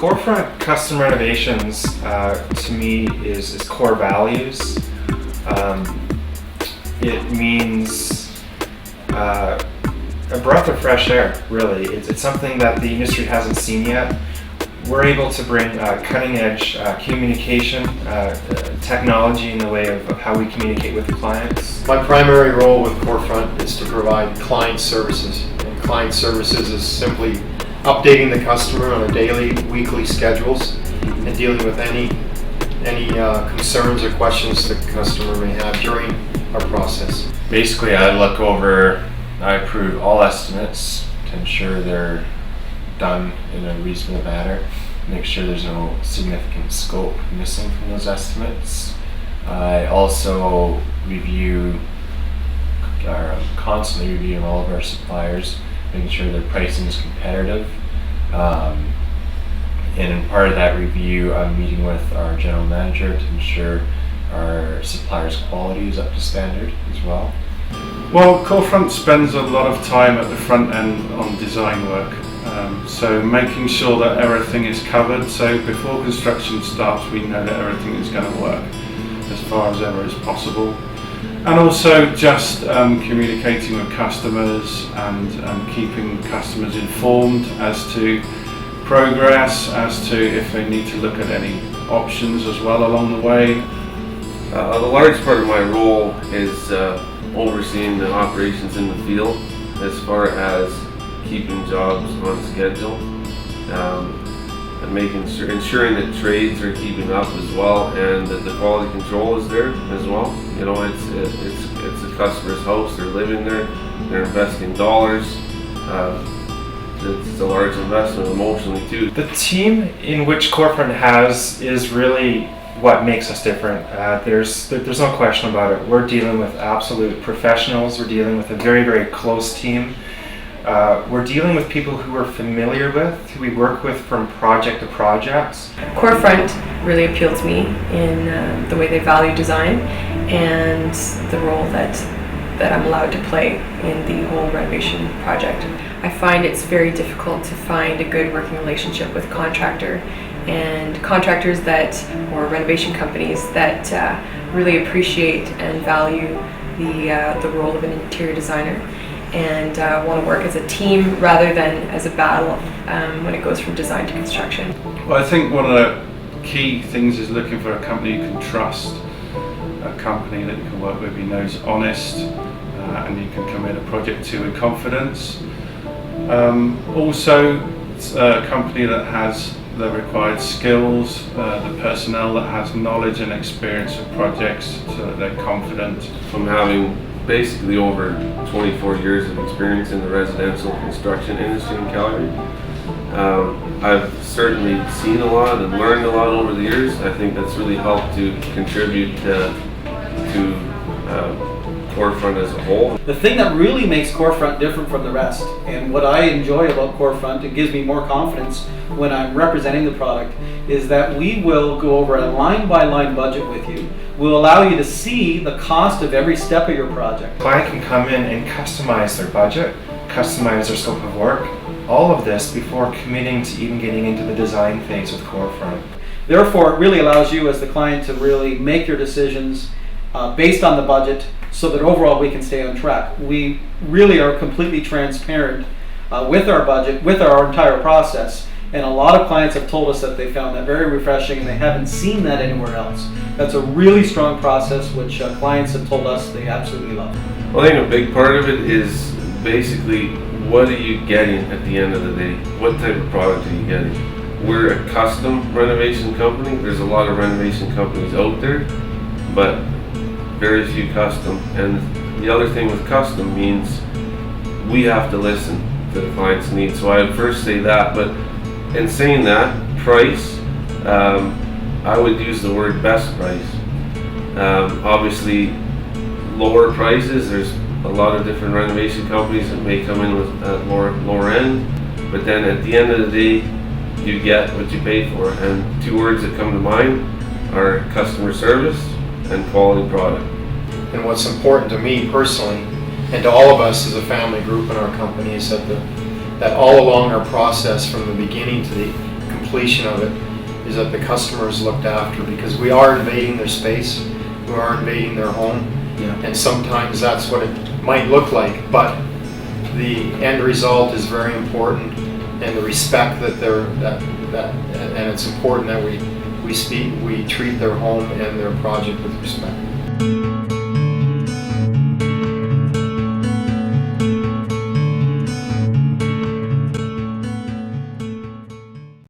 Corefront custom renovations to me is core values. It means a breath of fresh air, really. It's something that the industry hasn't seen yet. We're able to bring cutting edge communication, technology in the way of how we communicate with clients. My primary role with Corefront is to provide client services. And client services is simply updating the customer on a daily, weekly schedules and dealing with any concerns or questions the customer may have during our process. Basically, I approve all estimates to ensure they're done in a reasonable manner, make sure there's no significant scope missing from those estimates. I also constantly reviewing all of our suppliers, making sure their pricing is competitive. And in part of that review, I'm meeting with our general manager to ensure our suppliers' quality is up to standard as well. Well, Corefront spends a lot of time at the front end on design work, so making sure that everything is covered, so before construction starts we know that everything is going to work as far as ever is possible. And also just communicating with customers and keeping customers informed as to progress, as to if they need to look at any options as well along the way. A large part of my role is overseeing the operations in the field as far as keeping jobs on schedule and ensuring that trades are keeping up as well, and that the quality control is there as well. You know, it's a customer's house, they're living there, they're investing dollars. It's a large investment emotionally too. The team in which Corefront has is really what makes us different. There's no question about it. We're dealing with absolute professionals. We're dealing with a very, very close team. We're dealing with people who we're familiar with, who we work with from project to project. Corefront really appealed to me in the way they value design and the role that I'm allowed to play in the whole renovation project. I find it's very difficult to find a good working relationship with contractors or renovation companies that really appreciate and value the role of an interior designer and want to work as a team rather than as a battle when it goes from design to construction. Well, I think one of the key things is looking for a company you can trust, a company that you can work with, you know is honest, and you can commit a project to with confidence. Also, it's a company that has the required skills, the personnel that has knowledge and experience of projects, so that they're confident. From having basically over 24 years of experience in the residential construction industry in Calgary, I've certainly seen a lot and learned a lot over the years. I think that's really helped to contribute to Corefront as a whole. The thing that really makes Corefront different from the rest, and what I enjoy about Corefront, it gives me more confidence when I'm representing the product, is that we will go over a line-by-line budget with you. We'll allow you to see the cost of every step of your project. A client can come in and customize their budget, customize their scope of work, all of this before committing to even getting into the design phase with Corefront. Therefore, it really allows you as the client to really make your decisions based on the budget, so that overall we can stay on track. We really are completely transparent with our budget, with our entire process, and a lot of clients have told us that they found that very refreshing and they haven't seen that anywhere else. That's a really strong process which clients have told us they absolutely love. Well, I think a big part of it is basically what are you getting at the end of the day? What type of product are you getting? We're a custom renovation company. There's a lot of renovation companies out there, but very few custom. And the other thing with custom means we have to listen to the client's needs. So I would first say that, but in saying that, price, I would use the word best price. Obviously, lower prices, there's a lot of different renovation companies that may come in with a lower end, but then at the end of the day, you get what you pay for. And two words that come to mind are customer service and quality product. And what's important to me personally, and to all of us as a family group in our company, is that all along our process, from the beginning to the completion of it is that the customer is looked after, because we are invading their space, we are invading their home, Yeah. and sometimes that's what it might look like, but the end result is very important, and the respect that and it's important that we treat their home and their project with respect.